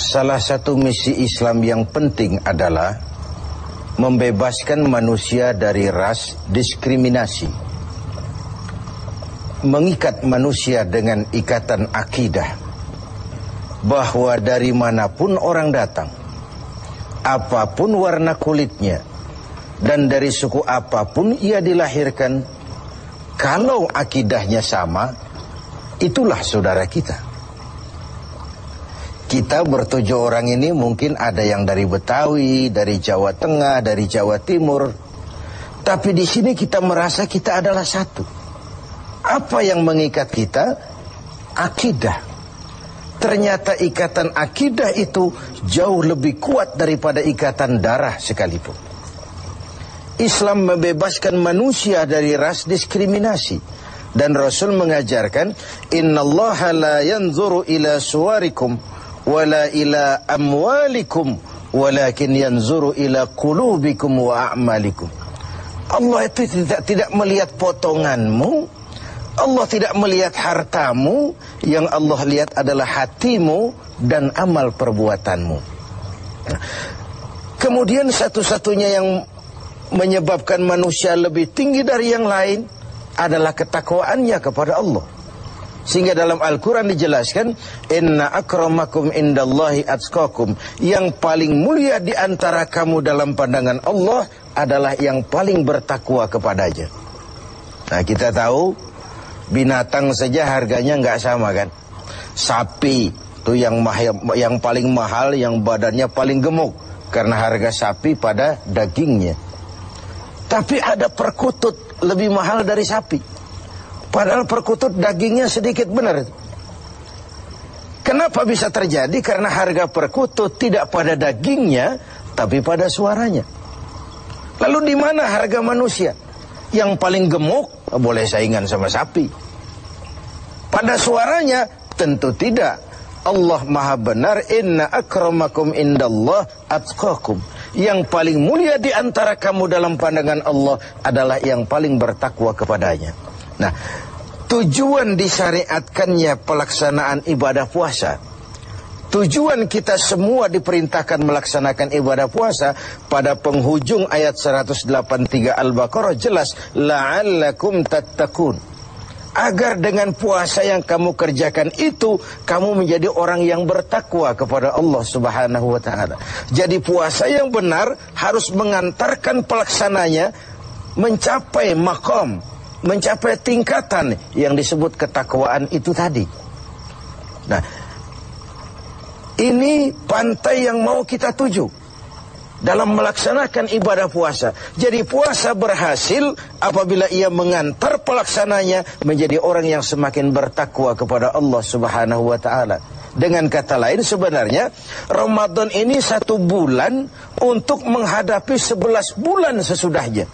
Salah satu misi Islam yang penting adalah membebaskan manusia dari ras diskriminasi, mengikat manusia dengan ikatan akidah bahwa dari manapun orang datang, apapun warna kulitnya, dan dari suku apapun ia dilahirkan, kalau akidahnya sama, itulah saudara kita. Kita bertujuh orang ini mungkin ada yang dari Betawi, dari Jawa Tengah, dari Jawa Timur. Tapi di sini kita merasa kita adalah satu. Apa yang mengikat kita? Akidah. Ternyata ikatan akidah itu jauh lebih kuat daripada ikatan darah sekalipun. Islam membebaskan manusia dari ras diskriminasi. Dan Rasul mengajarkan, innallaha la yanzuru ila suwarikum wala ila amwalikum walakin yanzuru ila qulubikum wa a'malikum. Allah itu tidak melihat potonganmu, Allah tidak melihat hartamu, yang Allah lihat adalah hatimu dan amal perbuatanmu. Kemudian satu-satunya yang menyebabkan manusia lebih tinggi dari yang lain adalah ketakwaannya kepada Allah. Sehingga dalam Al-Quran dijelaskan, inna akramakum indallahi atqakum, yang paling mulia di antara kamu dalam pandangan Allah adalah yang paling bertakwa kepadanya. Nah, kita tahu binatang saja harganya nggak sama kan. Sapi itu yang paling mahal, yang badannya paling gemuk, karena harga sapi pada dagingnya. Tapi ada perkutut lebih mahal dari sapi, padahal perkutut dagingnya sedikit, benar. Kenapa bisa terjadi? Karena harga perkutut tidak pada dagingnya, tapi pada suaranya. Lalu di mana harga manusia? Yang paling gemuk boleh saingan sama sapi. Pada suaranya tentu tidak. Allah maha benar, inna akramakum indallah atqakum. Yang paling mulia di antara kamu dalam pandangan Allah adalah yang paling bertakwa kepadanya. Nah, tujuan disyariatkannya pelaksanaan ibadah puasa, tujuan kita semua diperintahkan melaksanakan ibadah puasa, pada penghujung ayat 183 Al-Baqarah jelas, la'allakum tattaqun, agar dengan puasa yang kamu kerjakan itu kamu menjadi orang yang bertakwa kepada Allah Subhanahu wa ta'ala. Jadi puasa yang benar harus mengantarkan pelaksananya mencapai maqam, mencapai tingkatan yang disebut ketakwaan itu tadi. Nah, ini pantai yang mau kita tuju dalam melaksanakan ibadah puasa. Jadi puasa berhasil apabila ia mengantar pelaksananya menjadi orang yang semakin bertakwa kepada Allah Subhanahu wa ta'ala. Dengan kata lain, sebenarnya Ramadan ini 1 bulan untuk menghadapi 11 bulan sesudahnya.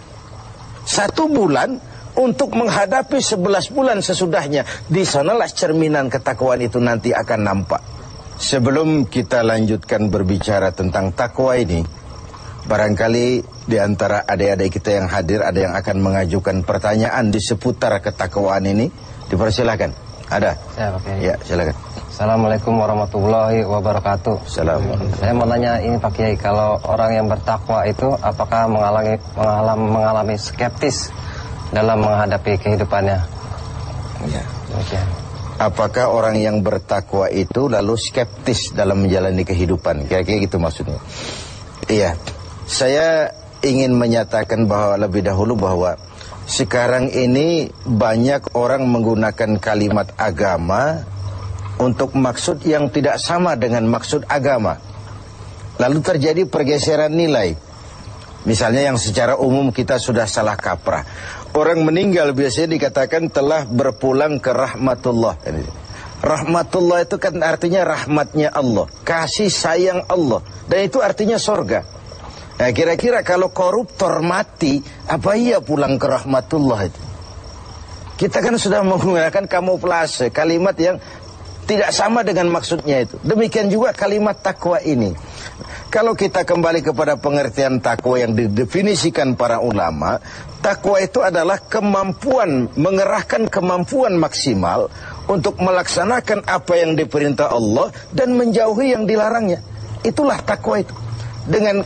1 bulan untuk menghadapi 11 bulan sesudahnya. Di sanalah cerminan ketakwaan itu nanti akan nampak. Sebelum kita lanjutkan berbicara tentang takwa ini, barangkali di antara adik-adik kita yang hadir ada yang akan mengajukan pertanyaan di seputar ketakwaan ini. Dipersilakan. Ada? Ya, oke. Ya, silakan. Assalamualaikum warahmatullahi wabarakatuh. Assalamualaikum. Saya mau nanya ini Pak Kiai, kalau orang yang bertakwa itu apakah mengalami skeptis dalam menghadapi kehidupannya? Ya. Demikian. Apakah orang yang bertakwa itu lalu skeptis dalam menjalani kehidupan? Kira-kira gitu maksudnya. Iya. Saya ingin menyatakan bahwa lebih dahulu bahwa sekarang ini banyak orang menggunakan kalimat agama untuk maksud yang tidak sama dengan maksud agama. Lalu terjadi pergeseran nilai. Misalnya yang secara umum kita sudah salah kaprah. Orang meninggal biasanya dikatakan telah berpulang ke rahmatullah. Rahmatullah itu kan artinya rahmatnya Allah, kasih sayang Allah, dan itu artinya sorga. Nah, kira-kira kalau koruptor mati, apa ia pulang ke rahmatullah itu? Kita kan sudah menggunakan kamuflase, kalimat yang tidak sama dengan maksudnya itu. Demikian juga kalimat takwa ini. Kalau kita kembali kepada pengertian takwa yang didefinisikan para ulama, takwa itu adalah kemampuan, mengerahkan kemampuan maksimal untuk melaksanakan apa yang diperintah Allah dan menjauhi yang dilarangnya. Itulah takwa itu. Dengan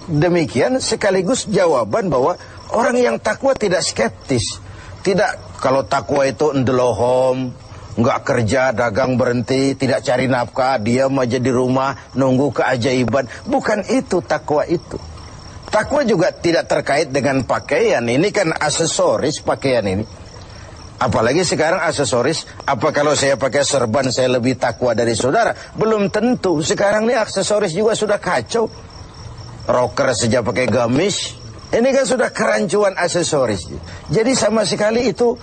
demikian sekaligus jawaban bahwa orang yang takwa tidak skeptis. Tidak, kalau takwa itu ndelohom, nggak kerja, dagang berhenti, tidak cari nafkah, diam aja di rumah, nunggu keajaiban. Bukan itu takwa itu. Takwa juga tidak terkait dengan pakaian. Ini kan aksesoris pakaian ini. Apalagi sekarang aksesoris. Apa kalau saya pakai serban saya lebih takwa dari saudara? Belum tentu. Sekarang ini aksesoris juga sudah kacau. Rocker saja pakai gamis. Ini kan sudah kerancuan aksesoris. Jadi sama sekali itu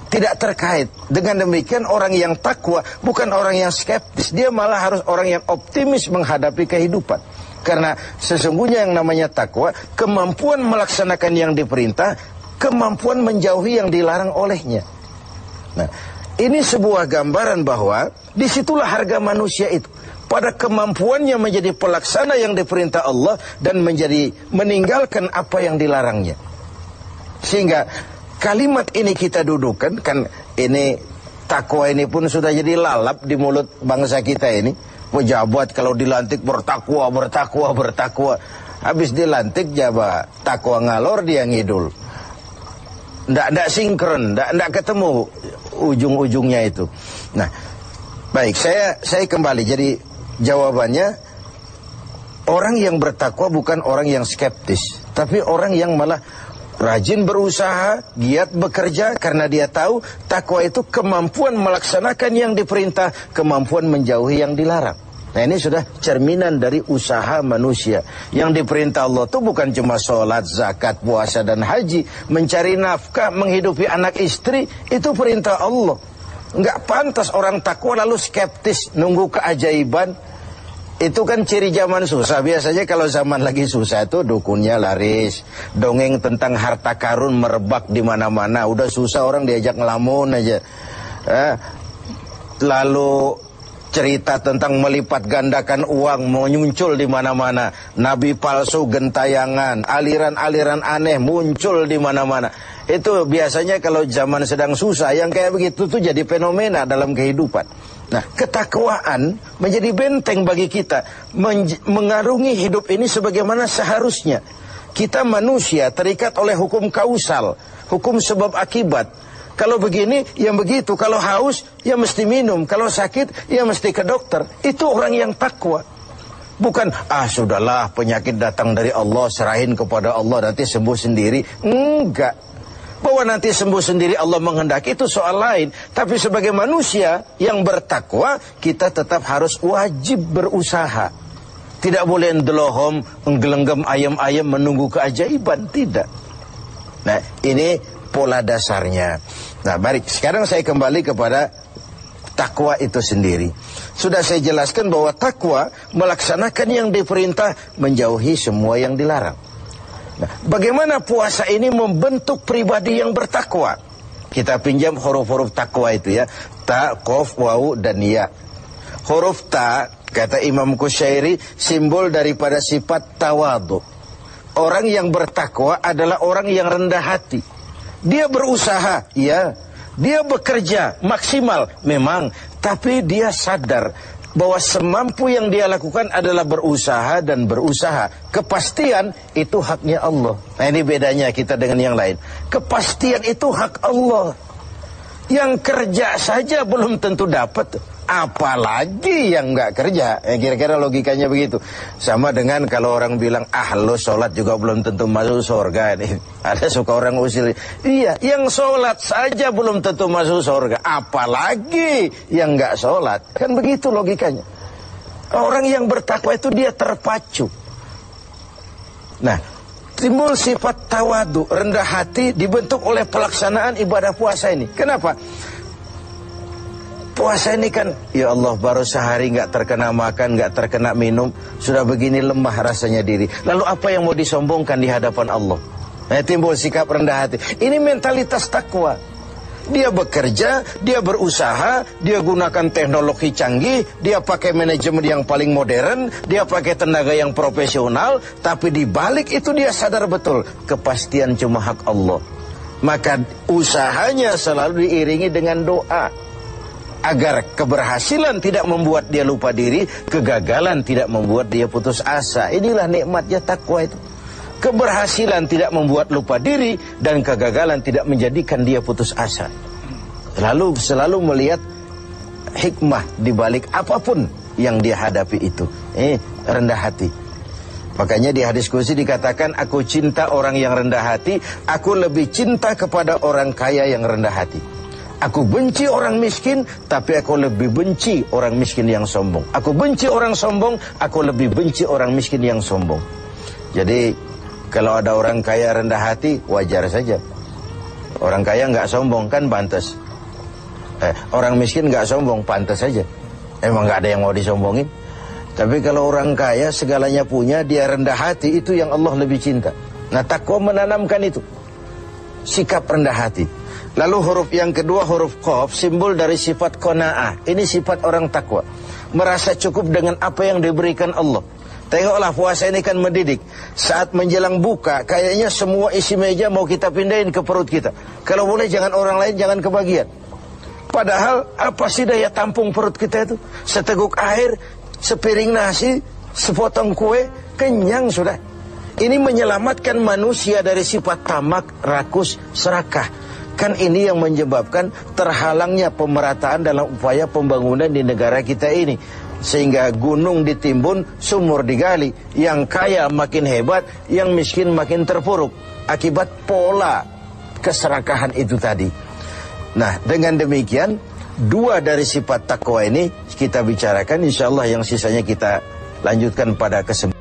tidak terkait. Dengan demikian orang yang takwa bukan orang yang skeptis. Dia malah harus orang yang optimis menghadapi kehidupan. Karena sesungguhnya yang namanya takwa, kemampuan melaksanakan yang diperintah, kemampuan menjauhi yang dilarang olehnya. Nah, ini sebuah gambaran bahwa disitulah harga manusia itu. Pada kemampuannya menjadi pelaksana yang diperintah Allah dan meninggalkan apa yang dilarangnya. Sehingga kalimat ini kita dudukan, kan ini takwa ini pun sudah jadi lalap di mulut bangsa kita ini. Pejabat kalau dilantik bertakwa, bertakwa, bertakwa. Habis dilantik jabat takwa ngalor dia ngidul. Nggak sinkron, nggak ketemu ujung-ujungnya itu. Nah, baik, saya kembali. Jadi jawabannya, orang yang bertakwa bukan orang yang skeptis, tapi orang yang malah rajin berusaha, giat bekerja karena dia tahu takwa itu kemampuan melaksanakan yang diperintah, kemampuan menjauhi yang dilarang. Nah, ini sudah cerminan dari usaha manusia. Yang diperintah Allah itu bukan cuma sholat, zakat, puasa, dan haji. Mencari nafkah, menghidupi anak istri, itu perintah Allah. Nggak pantas orang takwa lalu skeptis, nunggu keajaiban. Itu kan ciri zaman susah. Biasanya kalau zaman lagi susah itu dukunnya laris, dongeng tentang harta karun merebak di mana-mana. Udah susah orang diajak ngelamun aja. Lalu cerita tentang melipat gandakan uang muncul di mana-mana. Nabi palsu gentayangan, aliran-aliran aneh muncul di mana-mana. Itu biasanya kalau zaman sedang susah, yang kayak begitu tuh jadi fenomena dalam kehidupan. Nah, ketakwaan menjadi benteng bagi kita, mengarungi hidup ini sebagaimana seharusnya. Kita manusia terikat oleh hukum kausal, hukum sebab akibat. Kalau begini, ya begitu. Kalau haus, ya mesti minum. Kalau sakit, ya mesti ke dokter. Itu orang yang takwa. Bukan, sudahlah penyakit datang dari Allah, serahin kepada Allah, nanti sembuh sendiri. Enggak. Bahwa nanti sembuh sendiri Allah menghendaki itu soal lain. Tapi sebagai manusia yang bertakwa, kita tetap harus wajib berusaha. Tidak boleh ndelohom, menggelenggam ayam-ayam menunggu keajaiban. Tidak. Nah, ini pola dasarnya. Nah, baik. Sekarang saya kembali kepada takwa itu sendiri. Sudah saya jelaskan bahwa takwa melaksanakan yang diperintah, menjauhi semua yang dilarang. Nah, bagaimana puasa ini membentuk pribadi yang bertakwa? Kita pinjam huruf-huruf takwa itu ya. Ta, qaf, waw, dan ya. Huruf ta, kata Imam Qushairi, simbol daripada sifat tawadu. Orang yang bertakwa adalah orang yang rendah hati. Dia berusaha, ya. Dia bekerja maksimal, memang. Tapi dia sadar bahwa semampu yang dia lakukan adalah berusaha dan berusaha. Kepastian itu haknya Allah. Nah, ini bedanya kita dengan yang lain. Kepastian itu hak Allah. Yang kerja saja belum tentu dapat, apalagi yang nggak kerja. Kira-kira logikanya begitu. Sama dengan kalau orang bilang, lo sholat juga belum tentu masuk surga. Ada suka orang usil. Iya, yang sholat saja belum tentu masuk surga, apalagi yang nggak sholat. Kan begitu logikanya. Orang yang bertakwa itu dia terpacu. Nah, timbul sifat tawadu, rendah hati, dibentuk oleh pelaksanaan ibadah puasa ini. Kenapa? Puasa ini kan, ya Allah, baru sehari nggak terkena makan, nggak terkena minum, sudah begini lemah rasanya diri. Lalu apa yang mau disombongkan di hadapan Allah? Nah, timbul sikap rendah hati. Ini mentalitas takwa. Dia bekerja, dia berusaha, dia gunakan teknologi canggih, dia pakai manajemen yang paling modern, dia pakai tenaga yang profesional, tapi di balik itu dia sadar betul kepastian cuma hak Allah. Maka usahanya selalu diiringi dengan doa agar keberhasilan tidak membuat dia lupa diri, kegagalan tidak membuat dia putus asa. Inilah nikmatnya takwa itu. Keberhasilan tidak membuat lupa diri dan kegagalan tidak menjadikan dia putus asa. Selalu melihat hikmah di balik apapun yang dia hadapi itu. Rendah hati. Makanya di hadis qudsi dikatakan, aku cinta orang yang rendah hati, aku lebih cinta kepada orang kaya yang rendah hati. Aku benci orang miskin, tapi aku lebih benci orang miskin yang sombong. Aku benci orang sombong, aku lebih benci orang miskin yang sombong. Jadi kalau ada orang kaya rendah hati, wajar saja. Orang kaya nggak sombong kan pantas. Orang miskin nggak sombong, pantas saja. Emang nggak ada yang mau disombongin. Tapi kalau orang kaya segalanya punya, dia rendah hati, itu yang Allah lebih cinta. Nah, takwa menanamkan itu, sikap rendah hati. Lalu huruf yang kedua, huruf qaf, simbol dari sifat qanaah. Ini sifat orang takwa, merasa cukup dengan apa yang diberikan Allah. Tengoklah, puasa ini kan mendidik. Saat menjelang buka, kayaknya semua isi meja mau kita pindahin ke perut kita. Kalau boleh jangan orang lain, jangan kebagian. Padahal apa sih daya tampung perut kita itu? Seteguk air, sepiring nasi, sepotong kue, kenyang sudah. Ini menyelamatkan manusia dari sifat tamak, rakus, serakah. Kan ini yang menyebabkan terhalangnya pemerataan dalam upaya pembangunan di negara kita ini. Sehingga gunung ditimbun, sumur digali, yang kaya makin hebat, yang miskin makin terpuruk, akibat pola keserakahan itu tadi. Nah, dengan demikian, dua dari sifat takwa ini kita bicarakan, insya Allah yang sisanya kita lanjutkan pada kesempatan.